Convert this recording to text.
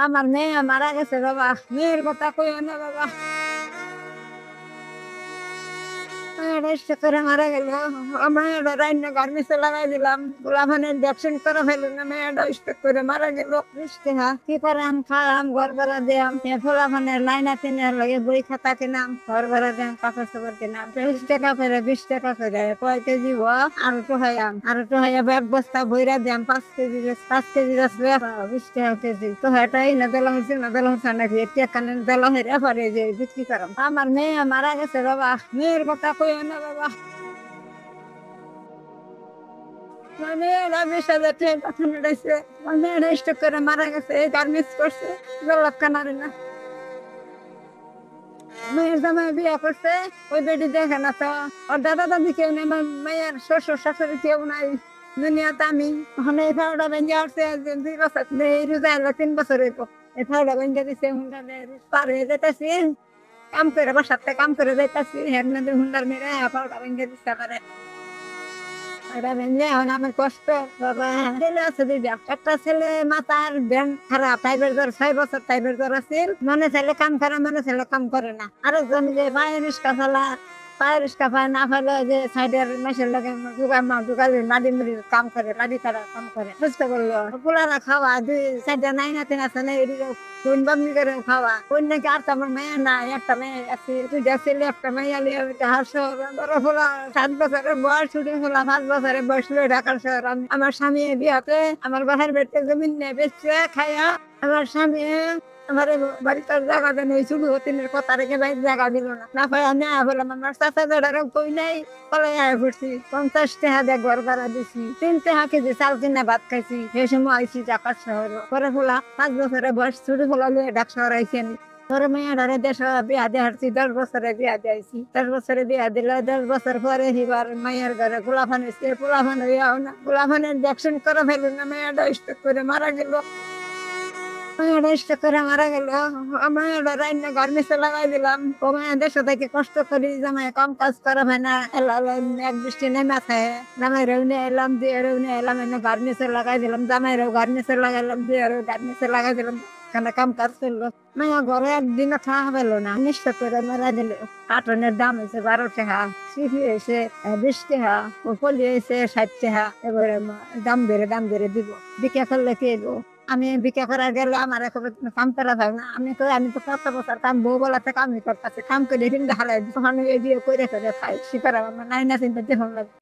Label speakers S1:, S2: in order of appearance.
S1: আমার মেয়ে মারা গেছে বাবা, মেয়ের কথা কইও না বাবা। মেয়েটা করে মারা গেল। মেয়েটা রান্না গার্মেন্টসে লাগাই দিলাম, গোলাপানের ভ্যাকসিন করে ফেললো না, মেয়েটা স্ট্রোক করে মারা গেল। কি করে আম খাওয়াম, ঘর ভাড়া দিয়াম, গোলাপানের লাইনা কিনার লাগে বই খাতা কিনাম, ঘর ভাড়া দিয়াম, কাপড় চাপড় কিনাম। 30 টাকা করে 20 টাকা করে কয় কেজি আরো তো হাইয়াম, আরো তো হাইয়া এক বস্তা বইরা দিয়াম, 5 কেজি 5 কেজি 20 টাকা কেজি। তো এটাই না দেলা হচ্ছে না দেলা হচ্ছে নাকি একটা কানে দেলা হয়ে পারে যে বিক্রি করাম। আমার মেয়ে মারা গেছে বাবা, মেয়ের কথা কইও না বাবা। মেয়েরা 20,000 টাকা পাঠানো রয়েছে, মেয়েরা স্ট্রোক করে মারা গেছে, গার্মেন্টস করছে, কানারে না। মেয়ের জামাই বিয়ে করছে, ওই বেটি দেখে না তো, ওর দাদা দাদি কেউ নেই, আমার মেয়ের শ্বশুর শাশুড়ি কেউ নাই দুনিয়াতে। আমি ওখানে এই ফাউডা ভেঙে আসছে 2 বছর, এই রোজা এলো 3 বছর হইব। এই ফাউডা ভেঙে দিছে, হুন্ডার পার হয়ে যেতেছি, কাম করে বাসাতে কাম করে যাইতেছি, হের মধ্যে হুন্ডার মেরে ফাউডা ভেঙে দিতে পারে। এটা ভেঙে এখন আমার কষ্ট বাবা। ছেলে আছে দুইটা, একটা ছেলে মাথার ব্যান খারাপ, টাইপের জ্বর, 6 বছর টাইপের জ্বর আছে, মানে ছেলে কাম করে, মানে ছেলে কাম করে না। আরেকজন যে পায়ের রিস্কা চালা, পায়ের রিস্কা পায় না ফেলে যে সাইডের মেশের লোকে ঢুকালে লাডি মুড়ি কাম করে, লাডি ছাড়া কাম করে। বুঝতে পারলো পোলারা খাওয়া, 2 সাইডে নাই নাতিন আছে না, এদিকে কোন বামনি করে খাওয়া। কোন নাকি আর তো আমার মেয়ে নাই, একটা মেয়ে আছে, 2টা ছেলে একটা মেয়ে আলি হাসো। বড় পোলা 7 বছরের বয়স, ছুটি পোলা 5 বছরের বয়স লই ঢাকার শহর। আমার স্বামী বিয়াতে আমার বাসার বেড়তে জমিন নিয়ে বেচছে খাইয়া। আমার স্বামী আমার বাড়িতে জায়গা দেন, ওই শুরু হতিনের কথা রেখে বাড়ির জায়গা দিল না, না পাই আমি বললাম আমার চাচা দাদারও কই নাই, কলাই আয় ঘুরছি, 50 টাকা দিয়ে ঘর ভাড়া দিছি, 3 টাকা কেজি চাল কিনে ভাত খাইছি। সেই সময় আইসি ঢাকার শহর, পরে ফোলা 5 বছরের বয়স ছুটি ফোলা লিয়ে ঢাকা শহর আইসেন। তোর মেয়েটারে দেশ বিয়া দিয়ে হারছি, 10 বছরে বিয়া দিয়েছি, 10 বছরে বিয়া দিলে 10 বছর পরে হিবার মায়ের ঘরে গোলাপান এসে, গোলাপান হইয়াও না, গোলাপানের ভ্যাকসিন করে ফেললো না, মেয়েটা স্ট্রোক করে মারা গেল। মেয়েটা স্ট্রোক করে মারা গেল। মেয়েটা রান্না গার্মেন্টসে লাগাই দিলাম, ও মেয়ে দেশে থেকে কষ্ট করি, জামাই কম কাজ করা হয় না, এক বৃষ্টি নেমে আছে, জামাই রেউনে এলাম, দিয়ে রেউনে এলাম, এনে গার্মেন্টসে লাগাই দিলাম, জামাই রেও গার্মেন্টসে লাগাইলাম, দিয়ে গার্মেন্টসে লাগাই দিলাম, এখানে কাম কাজ করলো। মেয়ে ঘরে একদিনও খাওয়া পেলো না, নিশ্চয় করে মারা দিল। কার্টনের দাম হয়েছে 12 টাকা, সিপি হয়েছে 20 টাকা, পলি হয়েছে 60 টাকা। এবারে দাম বেড়ে দিব, বিক্রি করলে কে দেবো? আমি বিক্রি করা গেলে আমার এখন কাম করা যায় না। আমি তো 7 বছর কাম, বউ বলাতে কামই করতেছি, কাম করে কিন্তু হারাই, তখন বিয়ে করে খাই, শিকার আমার নাই না চিন্তা দেখুন লাগে।